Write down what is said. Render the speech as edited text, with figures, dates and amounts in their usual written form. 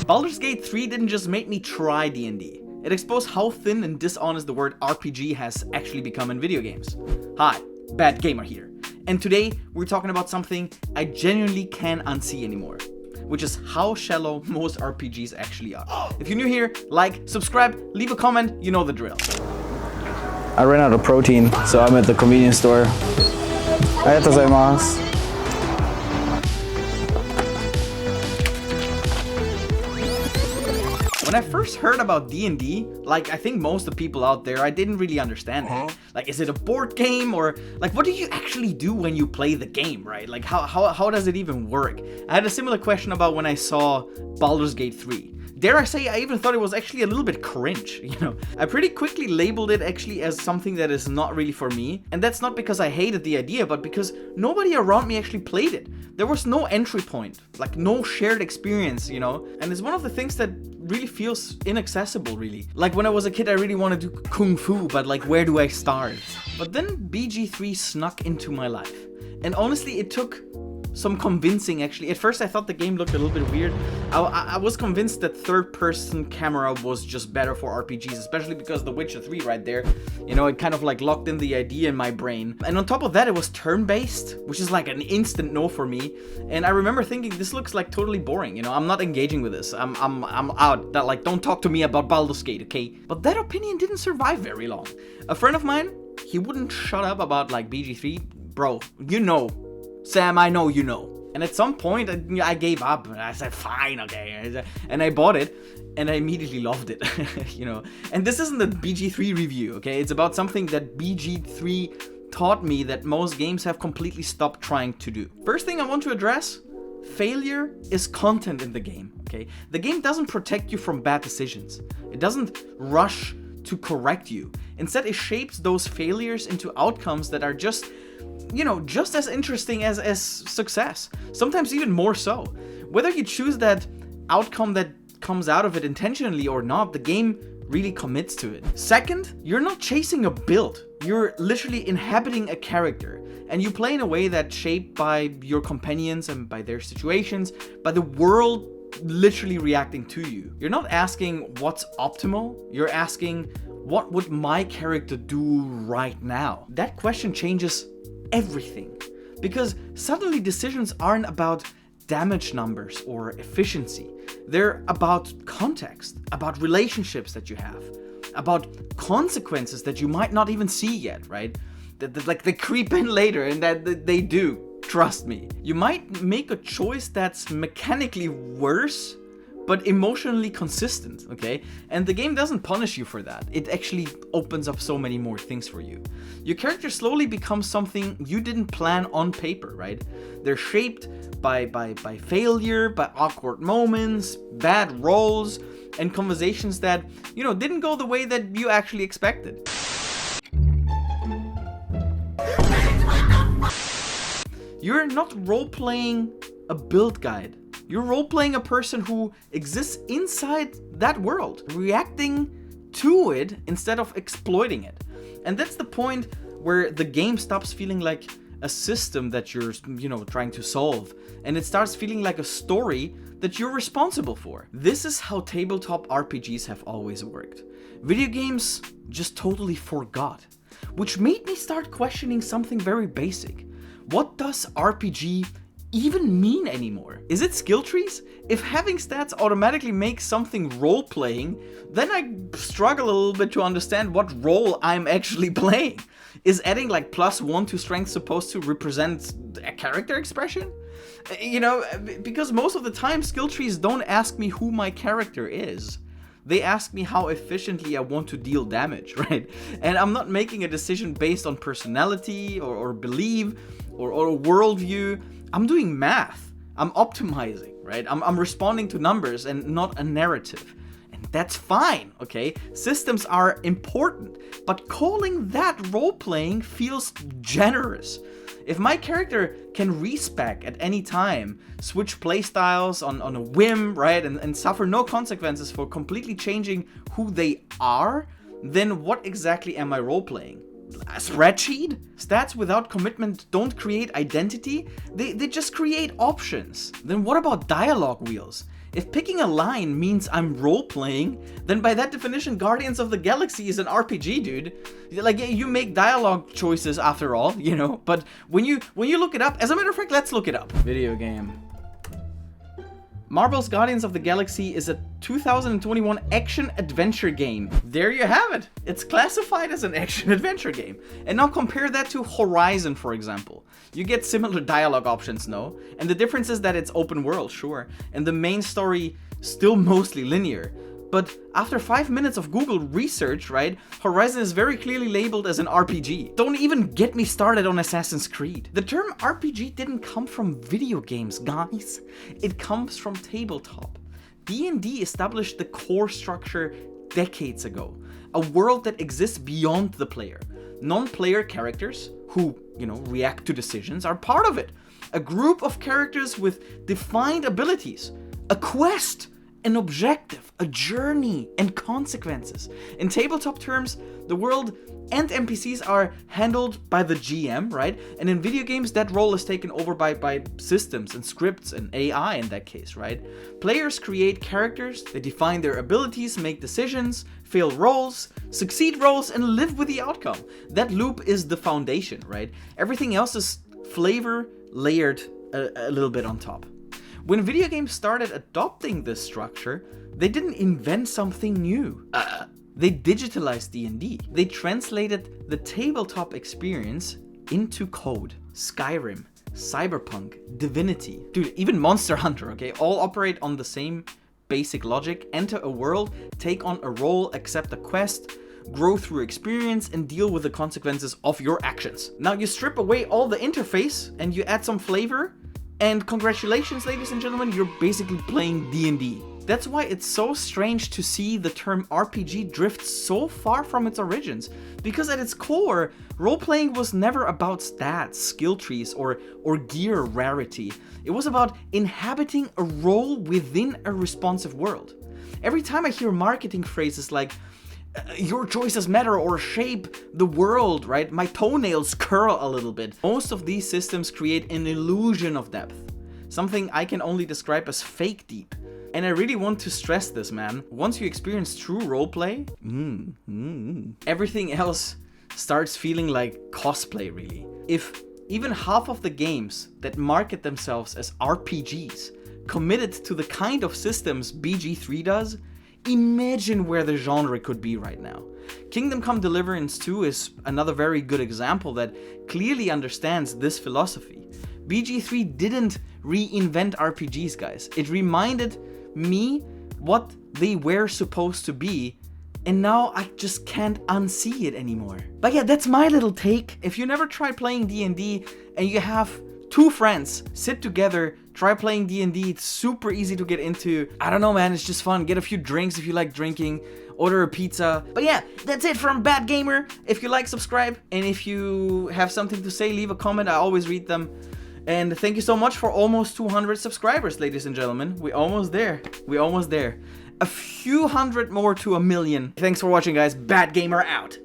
Baldur's Gate 3 didn't just make me try D&D. It exposed how thin and dishonest the word RPG has actually become in video games. Hi, Bad Gamer here. And today, we're talking about something I genuinely can't unsee anymore, which is how shallow most RPGs actually are. If you're new here, like, subscribe, leave a comment, you know the drill. I ran out of protein, so I'm at the convenience store. Arigatou gozaimasu. When I first heard about D&D, like I think most of the people out there, I didn't really understand it. Like, is it a board game or like what do you actually do when you play the game, right? Like how does it even work? I had a similar question about when I saw Baldur's Gate 3. Dare I say, I even thought it was actually a little bit cringe, you know? I pretty quickly labeled it actually as something that is not really for me. And that's not because I hated the idea, but because nobody around me actually played it. There was no entry point, like no shared experience, you know? And it's one of the things that really feels inaccessible, really. Like when I was a kid, I really wanted to do Kung Fu, but like where do I start? But then BG3 snuck into my life. And honestly, it took some convincing actually. At first I thought the game looked a little bit weird. I was convinced that third-person camera was just better for RPGs, especially because The Witcher 3 right there, you know, it kind of like locked in the idea in my brain. And on top of that, it was turn-based, which is like an instant no for me. And I remember thinking, this looks like totally boring, you know, I'm not engaging with this. I'm out. That, like, don't talk to me about Baldur's Gate, okay? But that opinion didn't survive very long. A friend of mine, he wouldn't shut up about like BG3. Bro, you know. Sam, I know you know. And at some point, I gave up. I said, fine, okay. And I bought it, and I immediately loved it, you know. And this isn't a BG3 review, okay? It's about something that BG3 taught me that most games have completely stopped trying to do. First thing I want to address, failure is content in the game, okay? The game doesn't protect you from bad decisions. It doesn't rush to correct you. Instead, it shapes those failures into outcomes that are just, you know, just as interesting as success. Sometimes even more so. Whether you choose that outcome that comes out of it intentionally or not, the game really commits to it. Second, you're not chasing a build. You're literally inhabiting a character. And you play in a way that's shaped by your companions and by their situations, by the world literally reacting to you. You're not asking what's optimal. You're asking, what would my character do right now? That question changes everything, because suddenly decisions aren't about damage numbers or efficiency. They're about context, about relationships that you have, about consequences that you might not even see yet, right? That like they creep in later, and that they do. Trust me. You might make a choice that's mechanically worse, but emotionally consistent, okay? And the game doesn't punish you for that. It actually opens up so many more things for you. Your character slowly becomes something you didn't plan on paper, right? They're shaped by failure, by awkward moments, bad rolls, and conversations that, you know, didn't go the way that you actually expected. You're not role-playing a build guide. You're role-playing a person who exists inside that world, reacting to it instead of exploiting it. And that's the point where the game stops feeling like a system that you're, you know, trying to solve, and it starts feeling like a story that you're responsible for. This is how tabletop RPGs have always worked. Video games just totally forgot, which made me start questioning something very basic. What does RPG even mean anymore? Is it skill trees? If having stats automatically makes something role-playing, then I struggle a little bit to understand what role I'm actually playing. Is adding like +1 to strength supposed to represent a character expression? You know, because most of the time skill trees don't ask me who my character is. They ask me how efficiently I want to deal damage, right? And I'm not making a decision based on personality or belief or worldview. I'm doing math. I'm optimizing, right? I'm responding to numbers and not a narrative. And that's fine, okay? Systems are important, but calling that role-playing feels generous. If my character can respec at any time, switch playstyles on a whim, right, and suffer no consequences for completely changing who they are, then what exactly am I role-playing? A spreadsheet? Stats without commitment don't create identity, they just create options. Then what about dialogue wheels? If picking a line means I'm role-playing, then by that definition, Guardians of the Galaxy is an RPG, dude. Like, you make dialogue choices after all, you know, but when you look it up, as a matter of fact, let's look it up. Video game. Marvel's Guardians of the Galaxy is a 2021 action-adventure game. There you have it. It's classified as an action-adventure game. And now compare that to Horizon, for example. You get similar dialogue options, no? And the difference is that it's open world, sure. And the main story still mostly linear. But after 5 minutes of Google research, right, Horizon is very clearly labeled as an RPG. Don't even get me started on Assassin's Creed. The term RPG didn't come from video games, guys. It comes from tabletop. D&D established the core structure decades ago. A world that exists beyond the player. Non-player characters who, you know, react to decisions are part of it. A group of characters with defined abilities. A quest. An objective, a journey, and consequences. In tabletop terms, the world and NPCs are handled by the GM, right? And in video games, that role is taken over by systems and scripts and AI in that case, right? Players create characters, they define their abilities, make decisions, fail roles, succeed roles, and live with the outcome. That loop is the foundation, right? Everything else is flavor layered a little bit on top. When video games started adopting this structure, they didn't invent something new. They digitalized D&D. They translated the tabletop experience into code. Skyrim, Cyberpunk, Divinity, dude, even Monster Hunter, okay, all operate on the same basic logic. Enter a world, take on a role, accept a quest, grow through experience, and deal with the consequences of your actions. Now you strip away all the interface and you add some flavor, and congratulations, ladies and gentlemen, you're basically playing D&D. That's why it's so strange to see the term RPG drift so far from its origins. Because at its core, role-playing was never about stats, skill trees, or gear rarity. It was about inhabiting a role within a responsive world. Every time I hear marketing phrases like, your choices matter or shape the world, right? My toenails curl a little bit. Most of these systems create an illusion of depth. Something I can only describe as fake deep. And I really want to stress this, man. Once you experience true roleplay, everything else starts feeling like cosplay, really. If even half of the games that market themselves as RPGs committed to the kind of systems BG3 does, imagine where the genre could be right now. Kingdom Come Deliverance 2 is another very good example that clearly understands this philosophy. BG3 didn't reinvent RPGs, guys. It reminded me what they were supposed to be, and now I just can't unsee it anymore. But yeah, that's my little take. If you never tried playing D&D and you have two friends, sit together, try playing D&D. It's super easy to get into. I don't know, man, it's just fun. Get a few drinks if you like drinking, order a pizza. But yeah, that's it from Bad Gamer. If you like, subscribe, and if you have something to say, leave a comment. I always read them. And thank you so much for almost 200 subscribers, ladies and gentlemen. We're almost there. We're almost there. A few hundred more to 1 million. Thanks for watching, guys. Bad Gamer out.